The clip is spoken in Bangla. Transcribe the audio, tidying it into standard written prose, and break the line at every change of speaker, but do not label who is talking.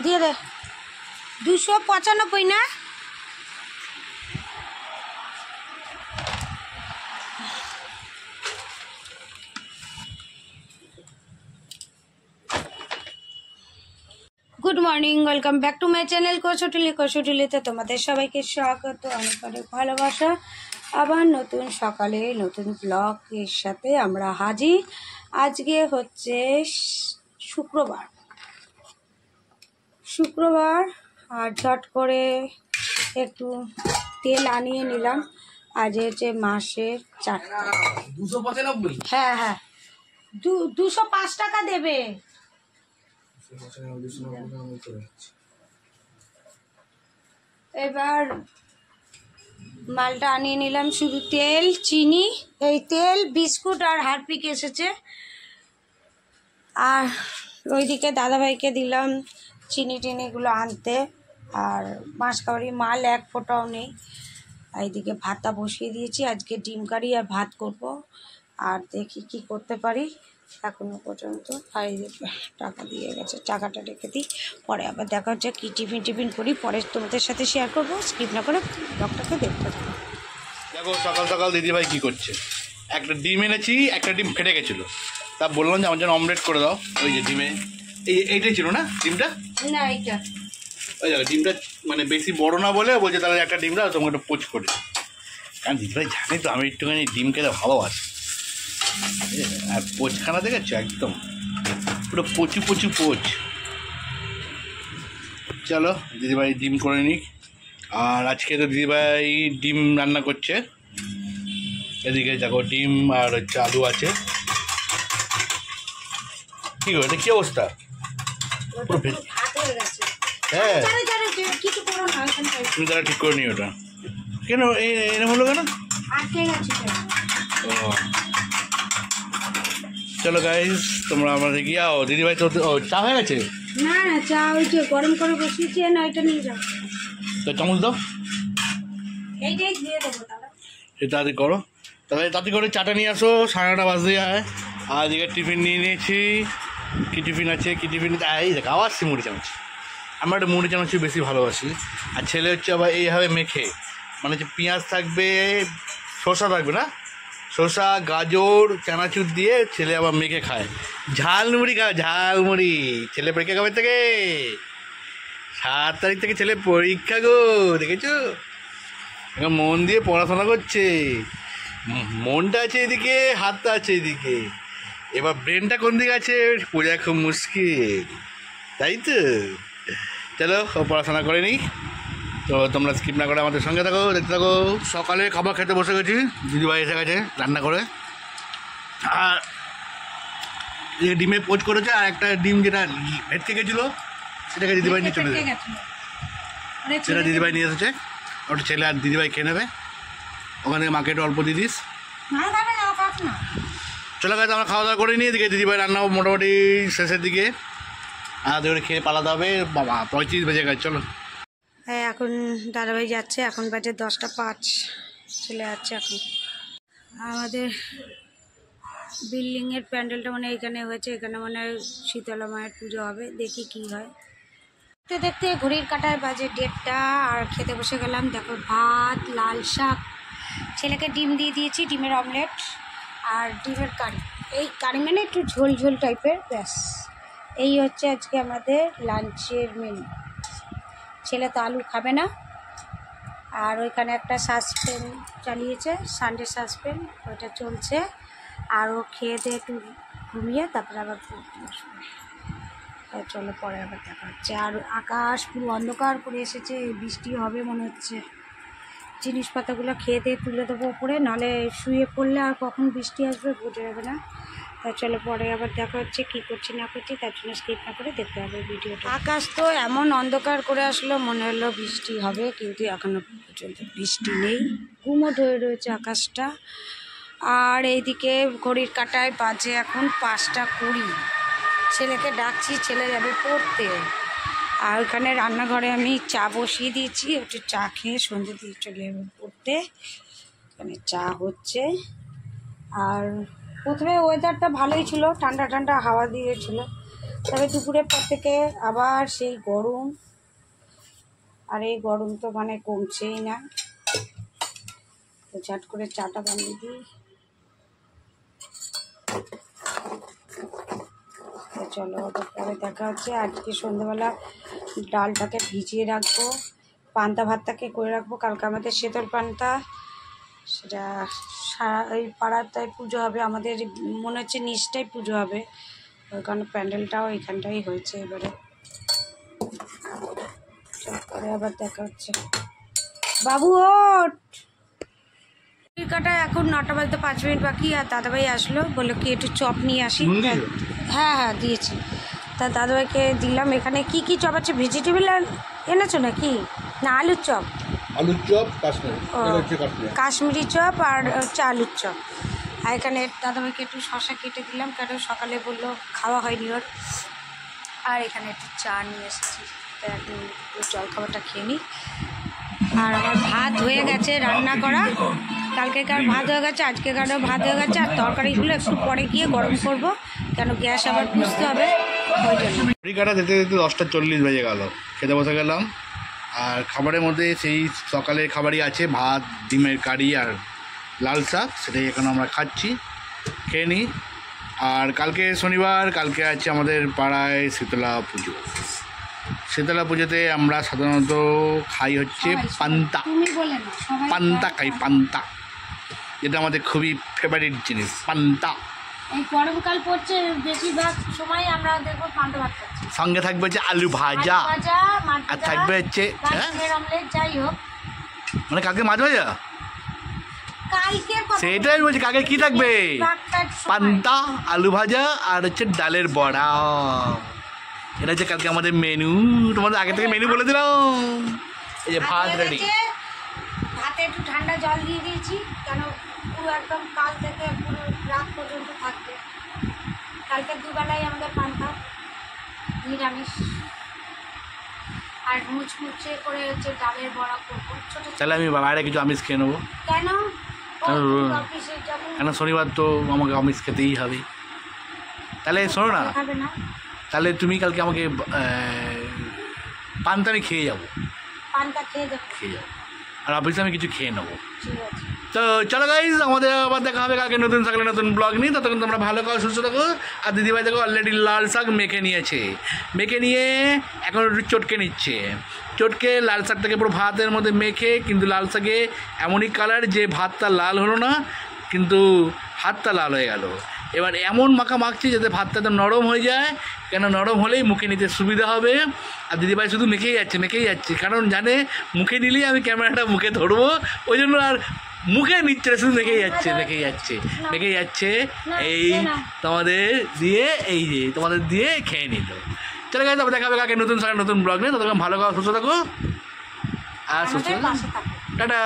দিয়ে দে 295 না। Good morning, welcome back to my channel কৌশটুলিতে তোমাদের সবাইকে স্বাগত, অনেক অনেক ভালোবাসা। আবার নতুন সকালে নতুন ব্লগ এর সাথে আমরা হাজির। আজকে হচ্ছে শুক্রবার আর ঝট করে একটু তেল আনিয়ে নিলাম। আজ হচ্ছে মাসের 4 টাকা।
295?
হ্যাঁ হ্যাঁ, 205 টাকা দেবে। এবার মালটা আনিয়ে নিলাম, শুধু তেল, চিনি, এই তেল, বিস্কুট আর হারপিক এসেছে। আর ওইদিকে দাদাভাইকে দিলাম চিনি টিনিগুলো আনতে। আর মাসকাবারি মাল এক ফোঁটাও নেই। এইদিকে ভাতটা বসিয়ে দিয়েছি, আজকে ডিম কারি আর ভাত করব। আর দেখি কি করতে পারি এখনো পর্যন্ত। আর টাকা দিয়ে গেছে, টাকাটা রেখে দিই, পরে আবার দেখা হচ্ছে কি টিফিন করি, পরে তোমাদের সাথে শেয়ার করবো। স্কিপ না করে ব্লগটাকে দেখতে থাকো।
দেখো সকাল সকাল দিদিভাই কি করছে, একটা ডিম এনেছি, একটা ডিম ফেটে গেছিলো, তা বললাম যে আমার জন্য অমলেট করে দাও। ওই যে ডিমে এইটাই ছিল না ডিমটা,
না এইটা
ওই দেখো ডিমটা মানে বেশি বড় না বলে বলছে তাহলে একটা ডিমটা তোমাকে একটা পোচ করে। কারণ দিদিভাই জানি তো আমি একটুখানি ডিম খেতে ভালোবাসি। আর পোচখানা দেখেছো একদম পুরো পচু পোচ। চলো দিদিভাই ডিম করে নিক। আর আজকে তো দিদিভাই ডিম রান্না করছে। এদিকে দেখো ডিম আর হচ্ছে আলু আছে। কি গো, এটা কি অবস্থা? হ্যাঁ তুমি তারা ঠিক করে নিও ওটা। কেন এরকম হলো কেন? ও চলো গাইস, তোমরা আমাদের গিয়ে আও। দিদিভাই তো চা হয়ে গেছে?
না না, চা ওই যে গরম করে বসিয়েছি, না এটা নিয়ে যাও।
তো চামচ দাও,
এইটাই দিয়ে দেবো।
সে তাড়াতাড়ি করো, তাহলে তাড়াতাড়ি করে চাটা নিয়ে আসো, 9:30 বাজতে যায়। আর এদিকে টিফিন নিয়ে নিয়েছি। কী টিফিন আছে, কী টিফিন? এই দেখ আবার সে মুড়ি চামচ। আমরা একটা মুড়ি চামচ বেশি ভালোবাসি। আর ছেলে হচ্ছে আবার এইভাবে মেখে, মানে হচ্ছে পেঁয়াজ থাকবে, শসা থাকবে না, শসা গাজর চানাচুর দিয়ে ছেলে আবার মেখে খায়। ঝাল মুড়ি খায়, ঝাল মুড়ি। ছেলে পরীক্ষা কবে থেকে? 7 তারিখ থেকে ছেলে পরীক্ষা গো, দেখেছো? এখন মন দিয়ে পড়াশোনা করছে, মনটা আছে এদিকে, হাতটা আছে এদিকে, এবার ব্রেনটা কোন দিকে আছে বোঝা খুব মুশকিল, তাই তো? চলো পড়াশোনা করে নিই। তো তোমরা স্কিপ না করে আমাদের সঙ্গে থাকো, দেখতে থাকো। সকালে খাবার খেতে বসে গেছি, দিদিভাই এসে গেছে রান্না করে। আর ডিমে পোচ করেছে, আর একটা ডিম যেটা ভেটকে গেছিলো সেটাকে দিদিভাই নিয়ে চলে গেছে, সেটা দিদিভাই নিয়ে এসেছে। ওটা ছেলে আর দিদিভাই খেয়ে নেবে, ওখান থেকে মাকে একটু অল্প দিয়ে দিস। চলে গেছে, আমরা খাওয়া দাওয়া করে নিয়ে দিকে দিদিভাই রান্নাও মোটামুটি শেষের দিকে। আর ধরে খেয়ে পালাতে হবে, বাবা 35 বেজে গেছে। চলো
হ্যাঁ, এখন দাদাভাই যাচ্ছে, এখন বাজে 10:05, চলে যাচ্ছে এখন। আমাদের বিল্ডিংয়ের প্যান্ডেলটা মানে এখানে হয়েছে, এখানে মানে শীতলা মায়ের পুজো হবে, দেখি কি হয়। দেখতে দেখতে ঘড়ির কাঁটায় বাজে 1:30, আর খেতে বসে গেলাম। দেখো ভাত, লাল শাক, ছেলেকে ডিম দিয়ে দিয়েছি, ডিমের অমলেট আর ডিমের কারি। এই কারি মানে একটু ঝোল ঝোল টাইপের, ব্যাস এই হচ্ছে আজকে আমাদের লাঞ্চের মেনু। ছেলে তো আলু খাবে না। আর ওইখানে একটা সাসপেন চালিয়েছে, সানডে সাসপেন, ওইটা চলছে। আর ও খেয়ে দিয়ে একটু ঘুমিয়ে তারপরে আবার পড়তে বসবে। চলো পরে আবার দেখা হচ্ছে। আর আকাশ পুরো অন্ধকার করে এসেছে, বৃষ্টি হবে মনে হচ্ছে। জিনিসপত্রগুলো খেয়ে দিয়ে তুলে দেবো উপরে, নাহলে শুয়ে পড়লে আর কখন বৃষ্টি আসবে বোঝা যাবে না। তাই চলো পরে আবার দেখা হচ্ছে, কী করছি না করছি, তার জন্য স্কিপ না করে দেখতে হবে ভিডিওটা। আকাশ তো এমন অন্ধকার করে আসলো, মনে হলো বৃষ্টি হবে, কিন্তু এখনো পর্যন্ত বৃষ্টি নেই, গুমোট হয়ে রয়েছে আকাশটা। আর এইদিকে ঘড়ির কাঁটায় বাজে এখন 5:20। ছেলেকে ডাকছি, ছেলে যাবে পড়তে। আর ওখানে রান্নাঘরে আমি চা বসিয়ে দিয়েছি, একটু চা খেয়ে সন্ধ্যে দিয়ে চলে যাবে পড়তে। এখানে চা হচ্ছে। আর প্রথমে ওয়েদারটা ভালোই ছিল, ঠান্ডা ঠান্ডা হাওয়া দিয়েছিল, তবে দুপুরের পর থেকে আবার সেই গরম, আর এই গরম তো মানে কমছেই না। তো ঝট করে চাটা বানিয়ে দিই। তো চলো আবার পরে দেখা হচ্ছে। আজকে সন্ধ্যাবেলা ডালটাকে ভিজিয়ে রাখবো, পান্তা ভাতটাকে করে রাখবো। কালকে আমাদের শীতল পান্তা, সেটা সারা ওই পাড়াটায় পুজো হবে, আমাদের মনে হচ্ছে নিচটাই পুজো হবে, ওই কারণে প্যান্ডেলটাও এখানটাই হয়েছে। এবারে পরে আবার দেখা হচ্ছে। বাবু ওঠ, কাটা এখন 9টা বাজতে 5 মিনিট বাকি। আর দাদাভাই আসলো, বললো কি একটু চপ নিয়ে আসি। হ্যাঁ হ্যাঁ দিয়েছি। তা দাদাভাইকে দিলাম। এখানে কি কি চপ আছে? ভেজিটেবল এনেছো নাকি, না আলুর চপ?
আলুর চপ কাশ্মীরি,
কাশ্মীরি চপ আর হচ্ছে আলুর চপ। আর এখানে দাদাভাইকে একটু শশা কেটে দিলাম, কারণ সকালে বললো খাওয়া হয়নি ওর। আর এখানে একটু চা নিয়ে এসেছি, তো এখন জল খাবারটা খেয়ে নিই। আর আমার ভাত হয়ে গেছে রান্না করা, কালকেকার ভাত হয়ে গেছে, আজকেকারও ভাত হয়ে গেছে। আর তরকারিগুলো একটু পরে গিয়ে গরম করব, কেন গ্যাস আবার পুষতে হবে, ওই জন্য।
ঘড়ি কাটা যেতে যেতে 10:40 বেজে গেল, খেতে বসে গেলাম। আর খাবারের মধ্যে সেই সকালের খাবারই আছে, ভাত, ডিমের কারি আর লাল শাক, সেটাই এখন আমরা খাচ্ছি, খেয়ে নিই। আর কালকে শনিবার, কালকে আছে আমাদের পাড়ায় শীতলা পুজো। শীতলা পুজোতে আমরা সাধারণত খাই হচ্ছে পান্তা, পান্তা খাই, পান্তা, যেটা আমাদের খুবই ফেভারিট জিনিস, পান্তা।
এই গরমকাল পড়ছে, বেশিরভাগ সময় আমরা দেখবো পান্তা ভাত খাচ্ছি।
সঙ্গে থাকবে হচ্ছে আলু ভাজা, আর থাকবে হচ্ছে
অমলেট, যাই হোক।
মানে কালকে মাছ ভাজা,
কালকের
সেটাই বলছি। কালকে কি থাকবে? পান্তা, আলু ভাজা আর হচ্ছে ডালের বড়া। এটা হচ্ছে কালকে আমাদের মেনু। তোমাদের আগে থেকে মেনু বলে দিলাম। এই যে ভাত রেডি।
ভাতে একটু ঠান্ডা জল দিয়ে দিয়েছি, কেন পুরো একদম কাল থেকে পুরো রাত পর্যন্ত থাকবে। কালকে দুবেলায় আমাদের পান্তা নিরামিষ, আর মুচমুচে করে হচ্ছে ডালের বড়া করবো। ছোট
তাহলে আমি বাইরে কিছু আমিষ খেয়ে নেবো,
কেন?
অফিসে যাবো, কেন শনিবার তো আমাকে আমিষ খেতেই হবে। তাহলে শোনো না,
খাবে না?
তাহলে তুমি কালকে আমাকে পান্তা আমি খেয়ে যাবো,
পান্তা খেয়ে যাবো,
খেয়ে যাবো, আর অফিসে আমি কিছু খেয়ে নেবো।
ঠিক আছে।
তো চলো গাইজ, আমাদের আবার দেখা হবে কালকে নতুন সকালে নতুন ব্লগ নিয়ে। ততক্ষণ তোমরা ভালো খাও, সুস্থ থাকো। আর দিদিভাই দেখো অলরেডি লাল শাক মেখে নিয়েছে, মেখে নিয়ে এখন একটু চটকে নিচ্ছে। চটকে লাল শাকটাকে পুরো ভাতের মধ্যে মেখে, কিন্তু লাল শাকে এমনই কালার যে ভাতটা লাল হলো না, কিন্তু হাতটা লাল হয়ে গেল। এবার এমন মাখা মাখছি যাতে ভাতটা তো নরম হয়ে যায়, কেন নরম হলেই মুখে নিতে সুবিধা হবে। আর দিদিভাই শুধু মেখেই যাচ্ছে, কারণ জানে মুখে নিলেই আমি ক্যামেরাটা মুখে ধরবো, ওই জন্য আর মুখে নিচ্ছে, শুধু মেখেই যাচ্ছে। এই তোমাদের দিয়ে, এই যে তোমাদের দিয়ে খেয়ে নিল। চলে গেছে, তারপর দেখা হবে কাকে নতুন সকালে নতুন ব্লগ নিয়ে। ততক্ষণ ভালো খাওয়া, সুস্থ থাকো আর সুস্থ, টাটা।